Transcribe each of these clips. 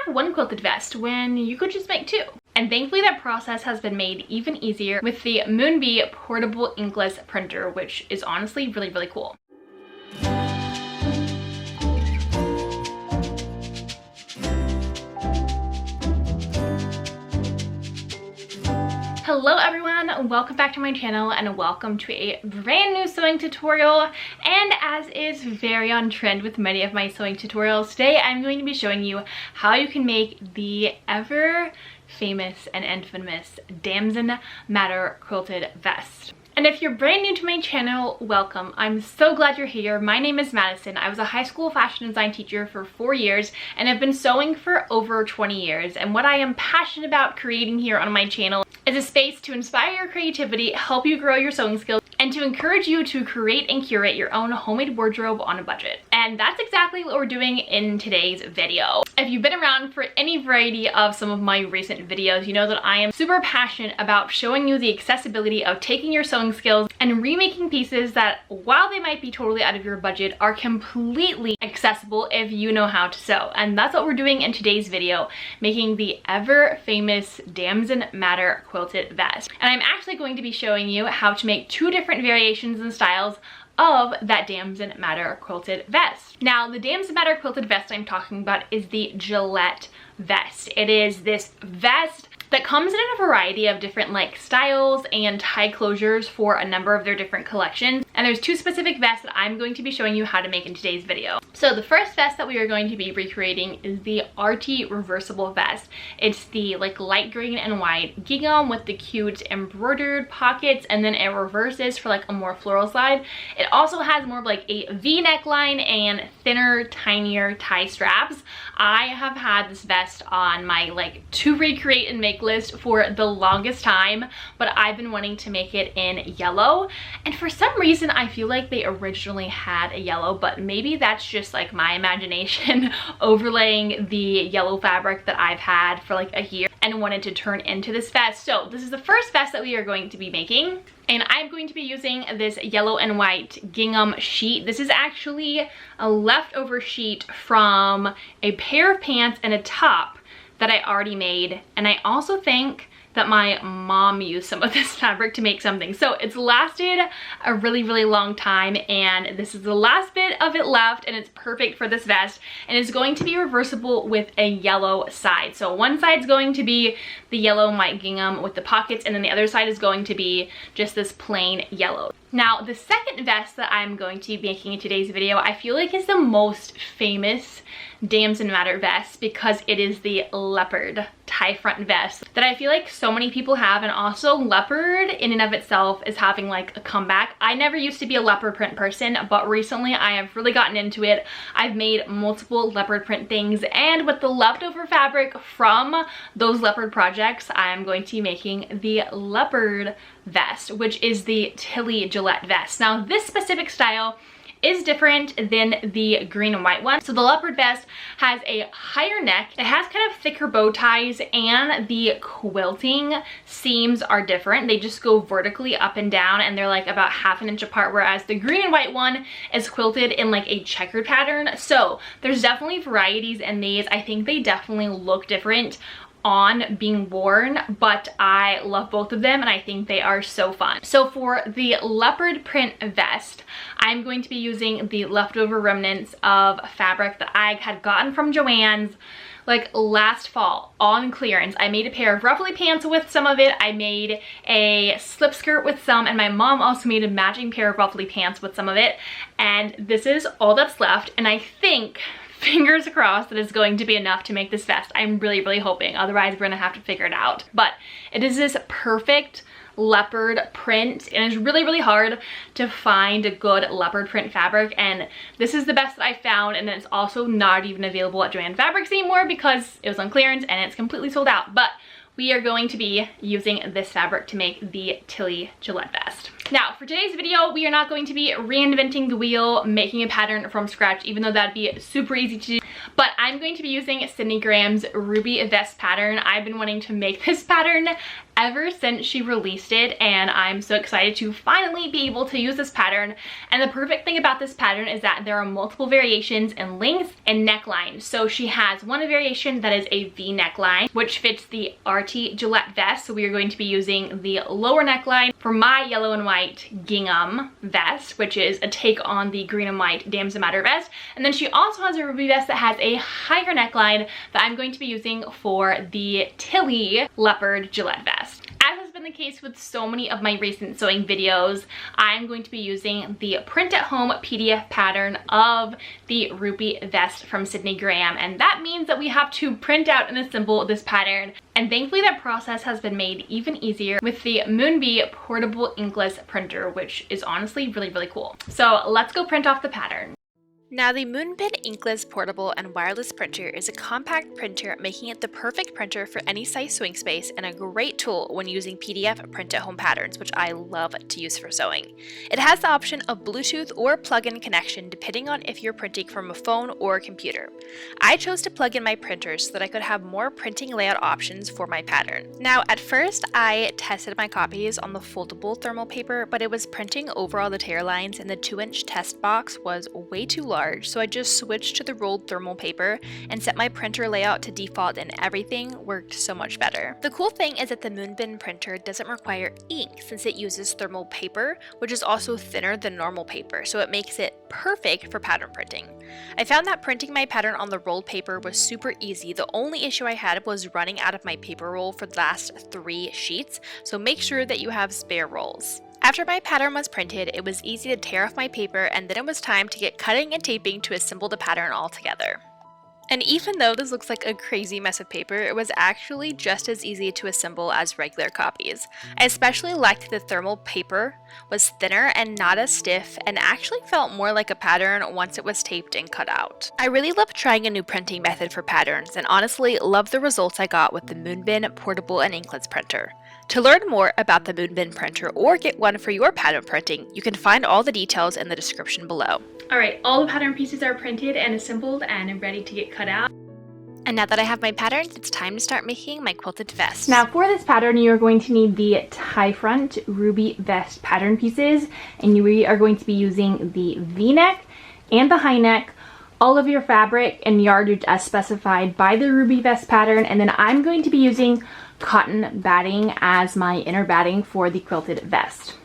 have one quilted vest when you could just make two? And thankfully that process has been made even easier with the MUNBYN portable inkless printer, which is honestly really, really cool. Hello everyone, welcome back to my channel and welcome to a brand new sewing tutorial. And as is very on trend with many of my sewing tutorials, today I'm going to be showing you how you can make the ever famous and infamous Damson Matter quilted vest. And if you're brand new to my channel, welcome. I'm so glad you're here. My name is Madison. I was a high school fashion design teacher for 4 years and have been sewing for over 20 years. And what I am passionate about creating here on my channel is a space to inspire your creativity, help you grow your sewing skills, and to encourage you to create and curate your own homemade wardrobe on a budget. And that's exactly what we're doing in today's video. If you've been around for any variety of some of my recent videos, you know that I am super passionate about showing you the accessibility of taking your sewing skills and remaking pieces that, while they might be totally out of your budget, are completely accessible if you know how to sew. And that's what we're doing in today's video, making the ever famous Damson Matter quilted vest. And I'm actually going to be showing you how to make two different variations and styles of that Damson Matter quilted vest. Now, the Damson Matter quilted vest I'm talking about is the Gillette vest. It is this vest that comes in a variety of different styles and tie closures for a number of their different collections. And there's two specific vests that I'm going to be showing you how to make in today's video. So the first vest that we are going to be recreating is the Arty reversible vest. It's the light green and white gingham with the cute embroidered pockets, and then it reverses for a more floral slide. It also has more of a V neckline and thinner, tinier tie straps. I have had this vest on my to recreate and make list for the longest time, but I've been wanting to make it in yellow, and for some reason I feel like they originally had a yellow, but maybe that's just my imagination overlaying the yellow fabric that I've had for a year and wanted to turn into this vest. So this is the first vest that we are going to be making, and I'm going to be using this yellow and white gingham sheet. This is actually a leftover sheet from a pair of pants and a top that I already made, and I also think that my mom used some of this fabric to make something. So it's lasted a really, really long time, and this is the last bit of it left, and it's perfect for this vest, and it's going to be reversible with a yellow side. So one side's going to be the yellow and white gingham with the pockets, and then the other side is going to be just this plain yellow. Now, the second vest that I'm going to be making in today's video, I feel like is the most famous Damson Matter vest because it is the Leopard tie front vest that I feel like so many people have. And also Leopard in and of itself is having a comeback. I never used to be a leopard print person, but recently I have really gotten into it. I've made multiple leopard print things, and with the leftover fabric from those leopard projects, I'm going to be making the Leopard vest, which is the Tilly Gillette vest. Now, this specific style is different than the green and white one. So the leopard vest has a higher neck, it has kind of thicker bow ties, and the quilting seams are different. They just go vertically up and down, and they're about ½ inch apart, whereas the green and white one is quilted in a checkered pattern. So there's definitely varieties in these. I think they definitely look different on being worn, but I love both of them and I think they are so fun. So for the leopard print vest, I'm going to be using the leftover remnants of fabric that I had gotten from Joann's last fall on clearance. I made a pair of ruffly pants with some of it, I made a slip skirt with some, and my mom also made a matching pair of ruffly pants with some of it, and this is all that's left. And I think, fingers crossed, that it's going to be enough to make this vest. I'm really, really hoping. Otherwise, we're gonna have to figure it out. But it is this perfect leopard print, and it's really, really hard to find a good leopard print fabric, and this is the best that I found. And it's also not even available at Joann Fabrics anymore because it was on clearance and it's completely sold out. But we are going to be using this fabric to make the Tilly Gillette vest. Now, for today's video, we are not going to be reinventing the wheel, making a pattern from scratch, even though that'd be super easy to do. But I'm going to be using Sydney Graham's Ruby Vest pattern. I've been wanting to make this pattern ever since she released it, and I'm so excited to finally be able to use this pattern. And the perfect thing about this pattern is that there are multiple variations in length and neckline. So she has one variation that is a V neckline, which fits the RT Gillette vest. So we are going to be using the lower neckline for my yellow and white gingham vest, which is a take on the green and white Damson vest. And then she also has a ruby vest that has a higher neckline that I'm going to be using for the Tilly Leopard Gillette vest. As has been the case with so many of my recent sewing videos, I'm going to be using the print at home PDF pattern of the Ruby vest from Sydney Graham, and that means that we have to print out and assemble this pattern. And thankfully that process has been made even easier with the MUNBYN portable inkless printer, which is honestly really cool. So let's go print off the pattern. Now, the MUNBYN inkless portable and wireless printer is a compact printer, making it the perfect printer for any size sewing space and a great tool when using PDF print-at-home patterns, which I love to use for sewing. It has the option of Bluetooth or plug-in connection depending on if you're printing from a phone or a computer. I chose to plug in my printer so that I could have more printing layout options for my pattern. Now, at first I tested my copies on the foldable thermal paper, but it was printing over all the tear lines and the 2-inch test box was way too large. So I just switched to the rolled thermal paper and set my printer layout to default, and everything worked so much better. The cool thing is that the MUNBYN printer doesn't require ink since it uses thermal paper, which is also thinner than normal paper, so it makes it perfect for pattern printing. I found that printing my pattern on the rolled paper was super easy. The only issue I had was running out of my paper roll for the last 3 sheets, so make sure that you have spare rolls. After my pattern was printed, it was easy to tear off my paper, and then it was time to get cutting and taping to assemble the pattern all together. And even though this looks like a crazy mess of paper, it was actually just as easy to assemble as regular copies. I especially liked the thermal paper was thinner and not as stiff, and actually felt more like a pattern once it was taped and cut out. I really love trying a new printing method for patterns, and honestly love the results I got with the MUNBYN portable and inkless printer. To learn more about the MUNBYN printer or get one for your pattern printing, you can find all the details in the description below. Alright, all the pattern pieces are printed and assembled and ready to get cut out. And now that I have my patterns, it's time to start making my quilted vest. Now for this pattern, you are going to need the tie front Ruby vest pattern pieces, and we are going to be using the V-neck and the high neck, all of your fabric and yardage as specified by the Ruby vest pattern, and then I'm going to be using cotton batting as my inner batting for the quilted vest.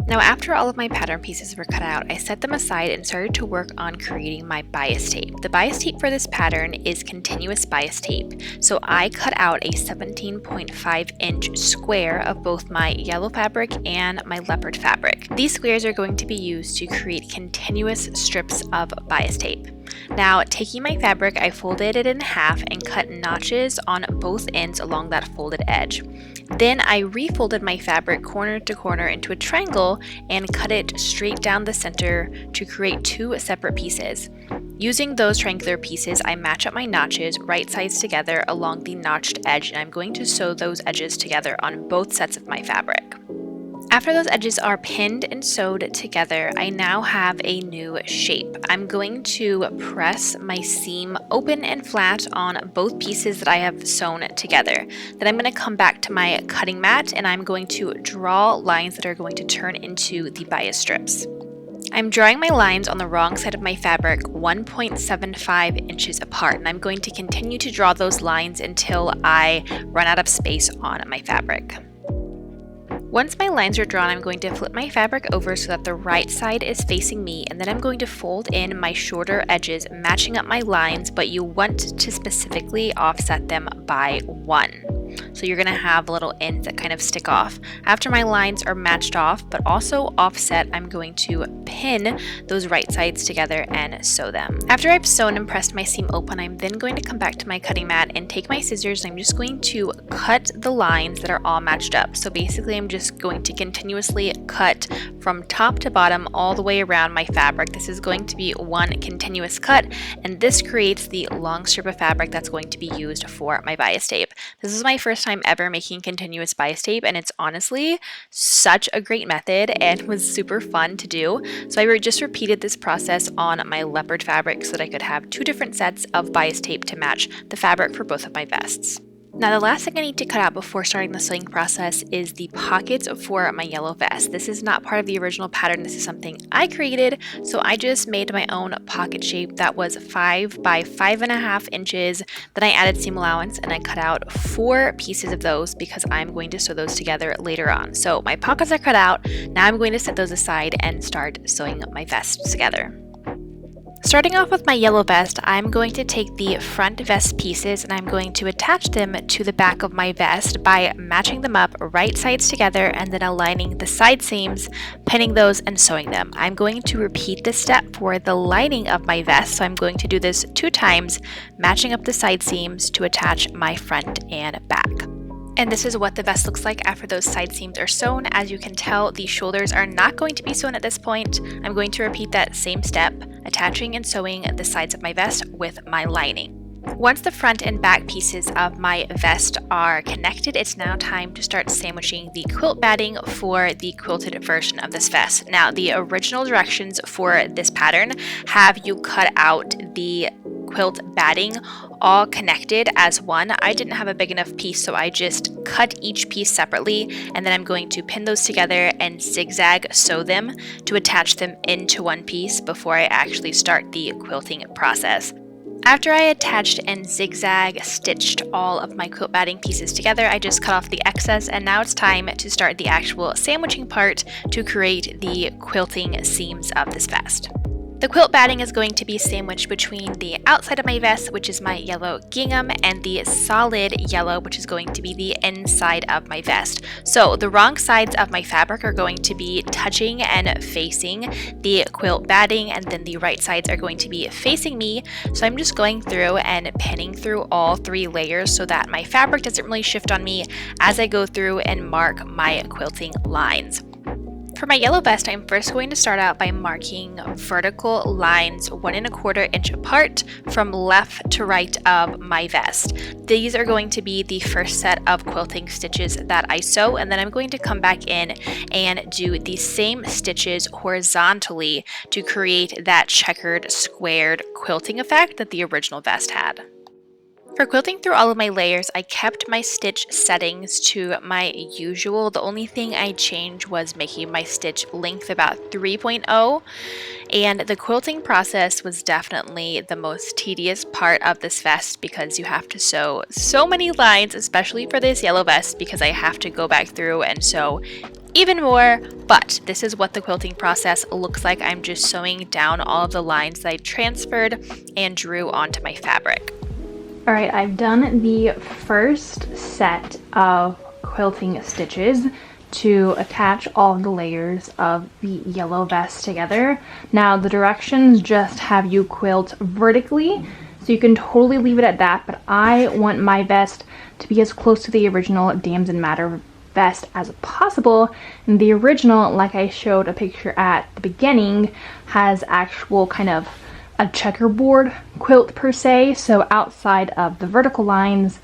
Now, after all of my pattern pieces were cut out, I set them aside and started to work on creating my bias tape. The bias tape for this pattern is continuous bias tape, so I cut out a 17.5-inch square of both my yellow fabric and my leopard fabric. These squares are going to be used to create continuous strips of bias tape. Now, taking my fabric, I folded it in half and cut notches on both ends along that folded edge. Then I refolded my fabric corner to corner into a triangle and cut it straight down the center to create 2 separate pieces. Using those triangular pieces, I match up my notches right sides together along the notched edge, and I'm going to sew those edges together on both sets of my fabric. After those edges are pinned and sewed together, I now have a new shape. I'm going to press my seam open and flat on both pieces that I have sewn together. Then I'm going to come back to my cutting mat and I'm going to draw lines that are going to turn into the bias strips. I'm drawing my lines on the wrong side of my fabric 1.75 inches apart, and I'm going to continue to draw those lines until I run out of space on my fabric. Once my lines are drawn, I'm going to flip my fabric over so that the right side is facing me, and then I'm going to fold in my shorter edges, matching up my lines, but you want to specifically offset them by 1. So you're going to have little ends that kind of stick off. After my lines are matched off, but also offset, I'm going to pin those right sides together and sew them. After I've sewn and pressed my seam open, I'm then going to come back to my cutting mat and take my scissors, and I'm just going to cut the lines that are all matched up. So basically I'm just going to continuously cut from top to bottom all the way around my fabric. This is going to be one continuous cut, and this creates the long strip of fabric that's going to be used for my bias tape. This is my first time ever making continuous bias tape, and it's honestly such a great method and was super fun to do. So I just repeated this process on my leopard fabric so that I could have 2 different sets of bias tape to match the fabric for both of my vests. Now the last thing I need to cut out before starting the sewing process is the pockets for my yellow vest. This is not part of the original pattern. This is something I created, so I just made my own pocket shape that was 5 by 5.5 inches. Then I added seam allowance and I cut out 4 pieces of those because I'm going to sew those together later on. So my pockets are cut out. Now I'm going to set those aside and start sewing my vest together. Starting off with my yellow vest, I'm going to take the front vest pieces and I'm going to attach them to the back of my vest by matching them up right sides together and then aligning the side seams, pinning those and sewing them. I'm going to repeat this step for the lining of my vest, so I'm going to do this 2 times, matching up the side seams to attach my front and back. And this is what the vest looks like after those side seams are sewn. As you can tell, the shoulders are not going to be sewn at this point. I'm going to repeat that same step, attaching and sewing the sides of my vest with my lining. Once the front and back pieces of my vest are connected, it's now time to start sandwiching the quilt batting for the quilted version of this vest. Now, the original directions for this pattern have you cut out the quilt batting all connected as one. I didn't have a big enough piece, so I just cut each piece separately, and then I'm going to pin those together and zigzag sew them to attach them into one piece before I actually start the quilting process. After I attached and zigzag stitched all of my quilt batting pieces together, I just cut off the excess, and now it's time to start the actual sandwiching part to create the quilting seams of this vest. The quilt batting is going to be sandwiched between the outside of my vest, which is my yellow gingham, and the solid yellow, which is going to be the inside of my vest. So the wrong sides of my fabric are going to be touching and facing the quilt batting, and then the right sides are going to be facing me. So I'm just going through and pinning through all 3 layers so that my fabric doesn't really shift on me as I go through and mark my quilting lines. For my yellow vest, I'm first going to start out by marking vertical lines 1 1/4 inch apart from left to right of my vest. These are going to be the first set of quilting stitches that I sew, and then I'm going to come back in and do the same stitches horizontally to create that checkered squared quilting effect that the original vest had. For quilting through all of my layers, I kept my stitch settings to my usual. The only thing I changed was making my stitch length about 3.0, and the quilting process was definitely the most tedious part of this vest because you have to sew so many lines, especially for this yellow vest, because I have to go back through and sew even more. But this is what the quilting process looks like. I'm just sewing down all of the lines that I transferred and drew onto my fabric. Alright, I've done the first set of quilting stitches to attach all of the layers of the yellow vest together. Now the directions just have you quilt vertically, so you can totally leave it at that, but I want my vest to be as close to the original Damson Matter vest as possible. And the original, like I showed a picture at the beginning, has actual kind of a checkerboard quilt per se, so outside of the vertical lines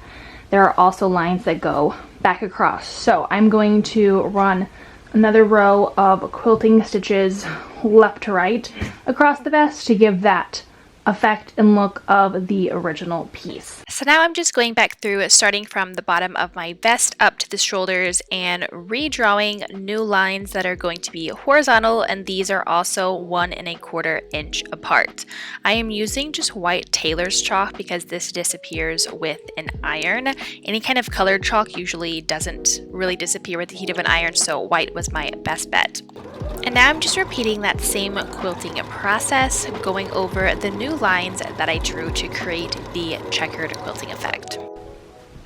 there are also lines that go back across. So I'm going to run another row of quilting stitches left to right across the vest to give that effect and look of the original piece. So now I'm just going back through, starting from the bottom of my vest up to the shoulders and redrawing new lines that are going to be horizontal, and these are also 1 1/4 inch apart. I am using just white tailor's chalk because this disappears with an iron. Any kind of colored chalk usually doesn't really disappear with the heat of an iron, so white was my best bet. And now I'm just repeating that same quilting process, going over the new lines that I drew to create the checkered quilting effect.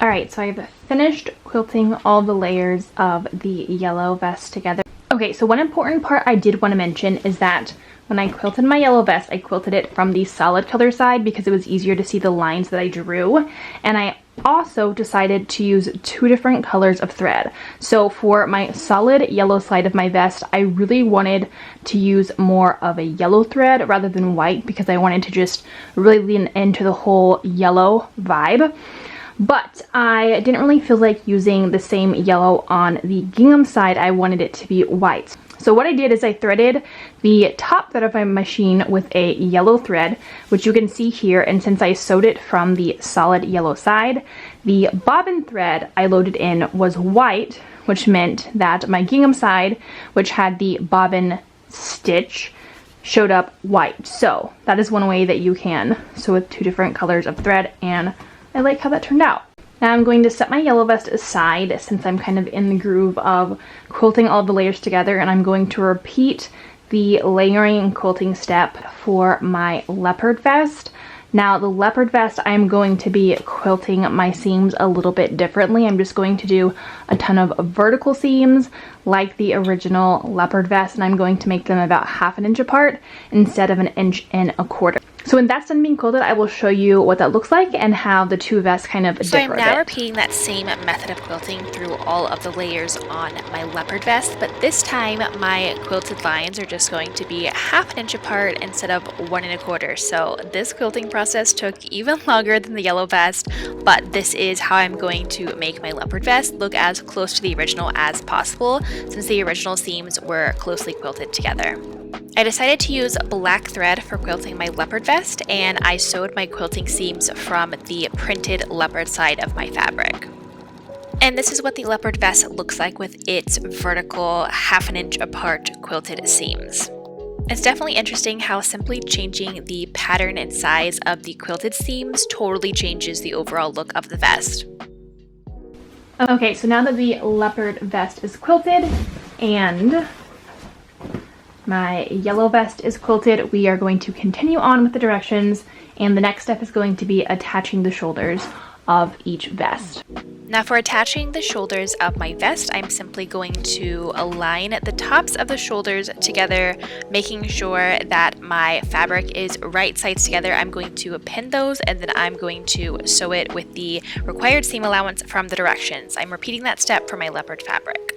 Alright, so I've finished quilting all the layers of the yellow vest together. Okay, so one important part I did want to mention is that when I quilted my yellow vest, I quilted it from the solid color side because it was easier to see the lines that I drew. And I also decided to use 2 different colors of thread. So for my solid yellow side of my vest, I really wanted to use more of a yellow thread rather than white because I wanted to just really lean into the whole yellow vibe. But I didn't really feel like using the same yellow on the gingham side. I wanted it to be white. So what I did is I threaded the top thread of my machine with a yellow thread, which you can see here, and since I sewed it from the solid yellow side, the bobbin thread I loaded in was white, which meant that my gingham side, which had the bobbin stitch, showed up white. So that is one way that you can sew with 2 different colors of thread, and I like how that turned out. Now I'm going to set my yellow vest aside since I'm kind of in the groove of quilting all the layers together, and I'm going to repeat the layering and quilting step for my leopard vest. Now the leopard vest, I'm going to be quilting my seams a little bit differently. I'm just going to do a ton of vertical seams like the original leopard vest, and I'm going to make them about 1/2 inch apart instead of 1 1/4 inch. So when that's done being quilted, I will show you what that looks like and how the 2 vests kind of differ. So I'm now repeating that same method of quilting through all of the layers on my leopard vest, but this time my quilted lines are just going to be 1/2 inch apart instead of 1 1/4. So this quilting process took even longer than the yellow vest, but this is how I'm going to make my leopard vest look as close to the original as possible, since the original seams were closely quilted together. I decided to use black thread for quilting my leopard vest, and I sewed my quilting seams from the printed leopard side of my fabric. And this is what the leopard vest looks like with its vertical 1/2 inch apart quilted seams. It's definitely interesting how simply changing the pattern and size of the quilted seams totally changes the overall look of the vest. Okay, so now that the leopard vest is quilted and my yellow vest is quilted, we are going to continue on with the directions, and the next step is going to be attaching the shoulders of each vest. Now for attaching the shoulders of my vest, I'm simply going to align the tops of the shoulders together, making sure that my fabric is right sides together. I'm going to pin those, and then I'm going to sew it with the required seam allowance from the directions. I'm repeating that step for my leopard fabric.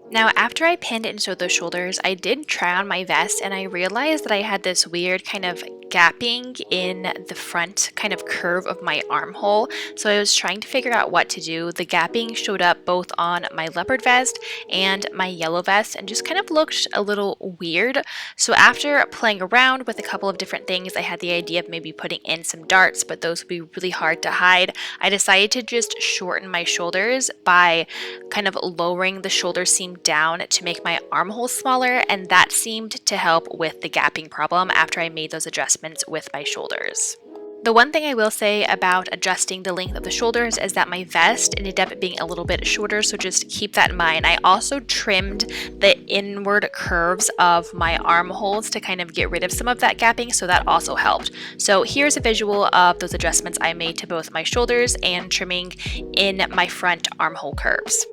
Now after I pinned and sewed those shoulders, I did try on my vest, and I realized that I had this weird kind of gapping in the front kind of curve of my armhole. So I was trying to figure out what to do. The gapping showed up both on my leopard vest and my yellow vest and just kind of looked a little weird. So after playing around with a couple of different things, I had the idea of maybe putting in some darts, but those would be really hard to hide. I decided to just shorten my shoulders by kind of lowering the shoulder seam down to make my armhole smaller, and that seemed to help with the gapping problem after I made those adjustments with my shoulders. The one thing I will say about adjusting the length of the shoulders is that my vest ended up being a little bit shorter, so just keep that in mind. I also trimmed the inward curves of my armholes to kind of get rid of some of that gapping, so that also helped. So here's a visual of those adjustments I made to both my shoulders and trimming in my front armhole curves.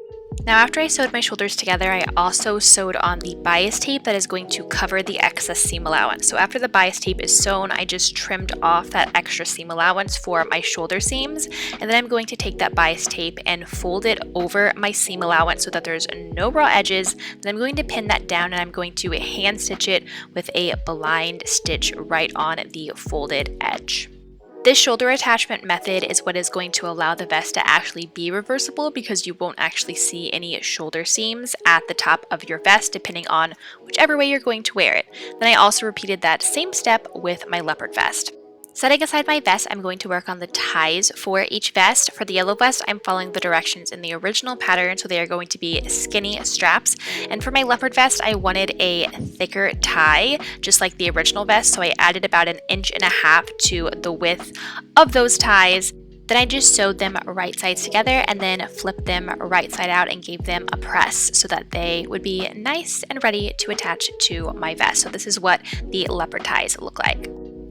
Now after I sewed my shoulders together, I also sewed on the bias tape that is going to cover the excess seam allowance. So after the bias tape is sewn, I just trimmed off that extra seam allowance for my shoulder seams, and then I'm going to take that bias tape and fold it over my seam allowance so that there's no raw edges. Then I'm going to pin that down, and I'm going to hand stitch it with a blind stitch right on the folded edge. This shoulder attachment method is what is going to allow the vest to actually be reversible because you won't actually see any shoulder seams at the top of your vest depending on whichever way you're going to wear it. Then I also repeated that same step with my leopard vest. Setting aside my vest, I'm going to work on the ties for each vest. For the yellow vest, I'm following the directions in the original pattern, so they are going to be skinny straps. And for my leopard vest, I wanted a thicker tie, just like the original vest, so I added about 1.5 inches to the width of those ties. Then I just sewed them right sides together and then flipped them right side out and gave them a press so that they would be nice and ready to attach to my vest. So this is what the leopard ties look like.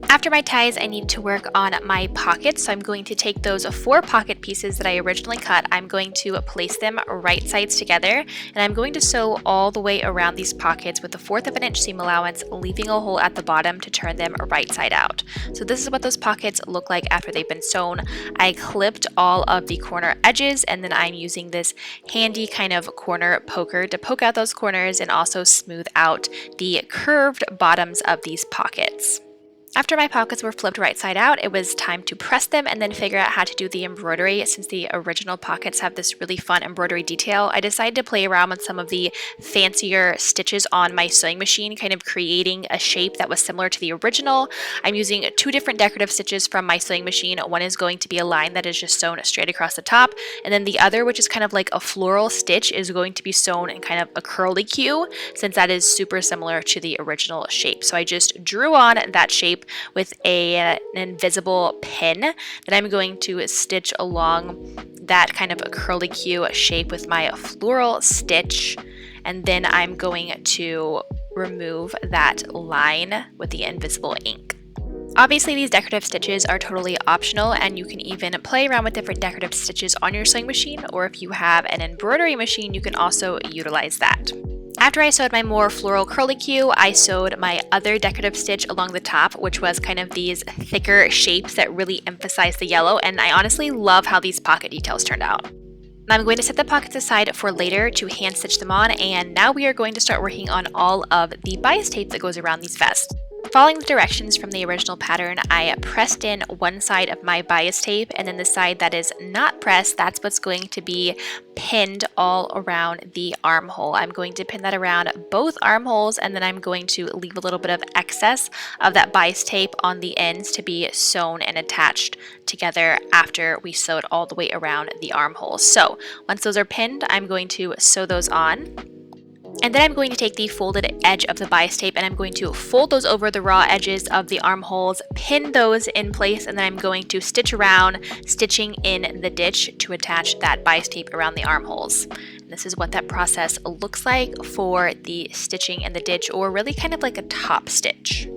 After my ties, I need to work on my pockets, so I'm going to take those 4 pocket pieces that I originally cut. I'm going to place them right sides together, and I'm going to sew all the way around these pockets with a 1/4 of an inch seam allowance, leaving a hole at the bottom to turn them right side out. So this is what those pockets look like after they've been sewn. I clipped all of the corner edges, and then I'm using this handy kind of corner poker to poke out those corners and also smooth out the curved bottoms of these pockets. After my pockets were flipped right side out, it was time to press them and then figure out how to do the embroidery. Since the original pockets have this really fun embroidery detail, I decided to play around with some of the fancier stitches on my sewing machine, kind of creating a shape that was similar to the original. I'm using 2 different decorative stitches from my sewing machine. One is going to be a line that is just sewn straight across the top, and then the other, which is kind of like a floral stitch, is going to be sewn in kind of a curly Q, since that is super similar to the original shape. So I just drew on that shape with an invisible pin that I'm going to stitch along that kind of a curly Q shape with my floral stitch, and then I'm going to remove that line with the invisible ink. Obviously, these decorative stitches are totally optional, and you can even play around with different decorative stitches on your sewing machine, or if you have an embroidery machine, you can also utilize that. After I sewed my more floral curly Q, I sewed my other decorative stitch along the top, which was kind of these thicker shapes that really emphasize the yellow, and I honestly love how these pocket details turned out. I'm going to set the pockets aside for later to hand stitch them on, and now we are going to start working on all of the bias tape that goes around these vests. Following the directions from the original pattern, I pressed in one side of my bias tape, and then the side that is not pressed, that's what's going to be pinned all around the armhole. I'm going to pin that around both armholes, and then I'm going to leave a little bit of excess of that bias tape on the ends to be sewn and attached together after we sewed all the way around the armholes. So once those are pinned, I'm going to sew those on. And then I'm going to take the folded edge of the bias tape and I'm going to fold those over the raw edges of the armholes, pin those in place, and then I'm going to stitch around, stitching in the ditch to attach that bias tape around the armholes. And this is what that process looks like for the stitching in the ditch, or really kind of like a top stitch.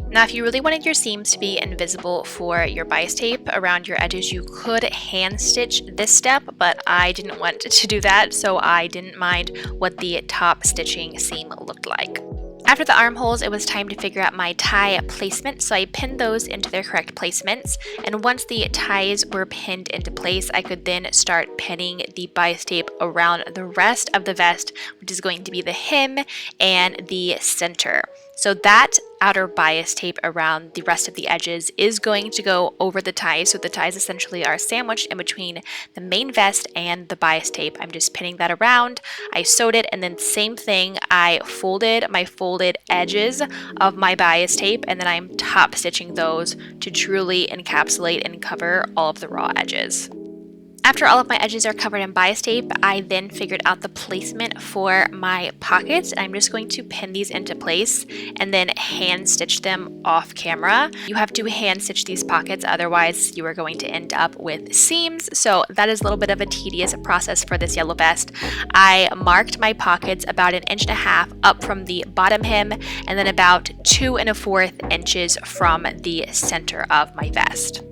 Now, if you really wanted your seams to be invisible for your bias tape around your edges, you could hand stitch this step, but I didn't want to do that, so I didn't mind what the top stitching seam looked like. After the armholes, it was time to figure out my tie placement, so I pinned those into their correct placements, and once the ties were pinned into place, I could then start pinning the bias tape around the rest of the vest, which is going to be the hem and the center. So that outer bias tape around the rest of the edges is going to go over the ties. So the ties essentially are sandwiched in between the main vest and the bias tape. I'm just pinning that around. I sewed it, and then same thing, I folded my folded edges of my bias tape, and then I'm top stitching those to truly encapsulate and cover all of the raw edges. After all of my edges are covered in bias tape, I then figured out the placement for my pockets. I'm just going to pin these into place and then hand stitch them off camera. You have to hand stitch these pockets, otherwise you are going to end up with seams. So that is a little bit of a tedious process for this yellow vest. I marked my pockets about 1.5 inches up from the bottom hem, and then about 2 1/4 inches from the center of my vest.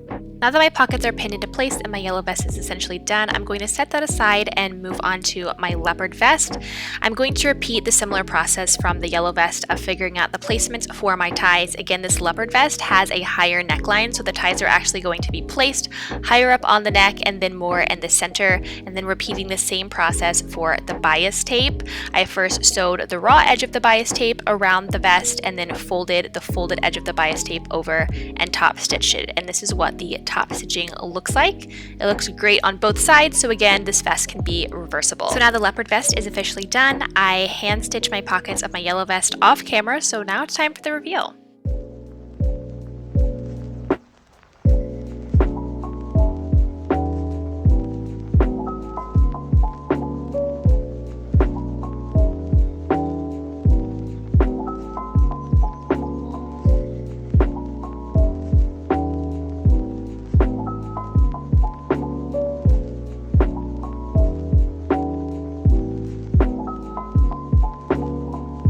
Now that my pockets are pinned into place and my yellow vest is essentially done, I'm going to set that aside and move on to my leopard vest. I'm going to repeat the similar process from the yellow vest of figuring out the placements for my ties. Again, this leopard vest has a higher neckline, so the ties are actually going to be placed higher up on the neck and then more in the center, and then repeating the same process for the bias tape. I first sewed the raw edge of the bias tape around the vest and then folded the folded edge of the bias tape over and top stitched it, and this is what the top stitching looks like. It looks great on both sides, so again, this vest can be reversible. So now the leopard vest is officially done. I hand stitched my pockets of my yellow vest off camera, so now it's time for the reveal.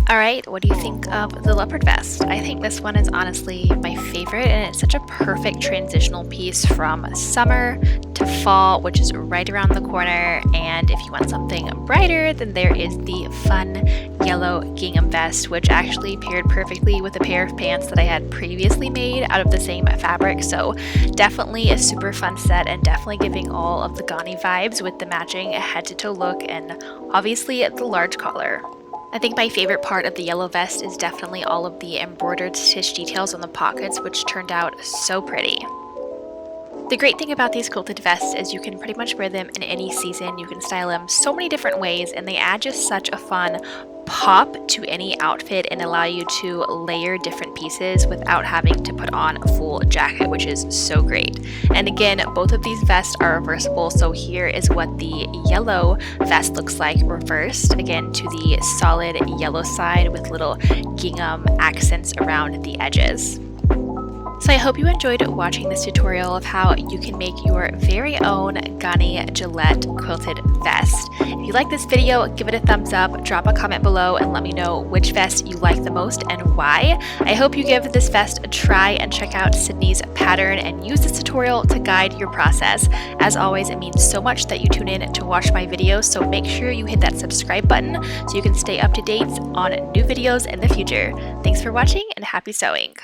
Alright, what do you think of the leopard vest? I think this one is honestly my favorite, and it's such a perfect transitional piece from summer to fall, which is right around the corner. And if you want something brighter, then there is the fun yellow gingham vest, which actually paired perfectly with a pair of pants that I had previously made out of the same fabric. So definitely a super fun set, and definitely giving all of the Ghani vibes with the matching head-to-toe look and obviously the large collar. I think my favorite part of the yellow vest is definitely all of the embroidered stitch details on the pockets, which turned out so pretty. The great thing about these quilted vests is you can pretty much wear them in any season. You can style them so many different ways, and they add just such a fun pop to any outfit and allow you to layer different pieces without having to put on a full jacket, which is so great. And again, both of these vests are reversible, so here is what the yellow vest looks like reversed, again to the solid yellow side with little gingham accents around the edges. So I hope you enjoyed watching this tutorial of how you can make your very own Ghani Gillette quilted vest. If you like this video, give it a thumbs up, drop a comment below, and let me know which vest you like the most and why. I hope you give this vest a try and check out Sydney's pattern and use this tutorial to guide your process. As always, it means so much that you tune in to watch my videos, so make sure you hit that subscribe button so you can stay up to date on new videos in the future. Thanks for watching and happy sewing!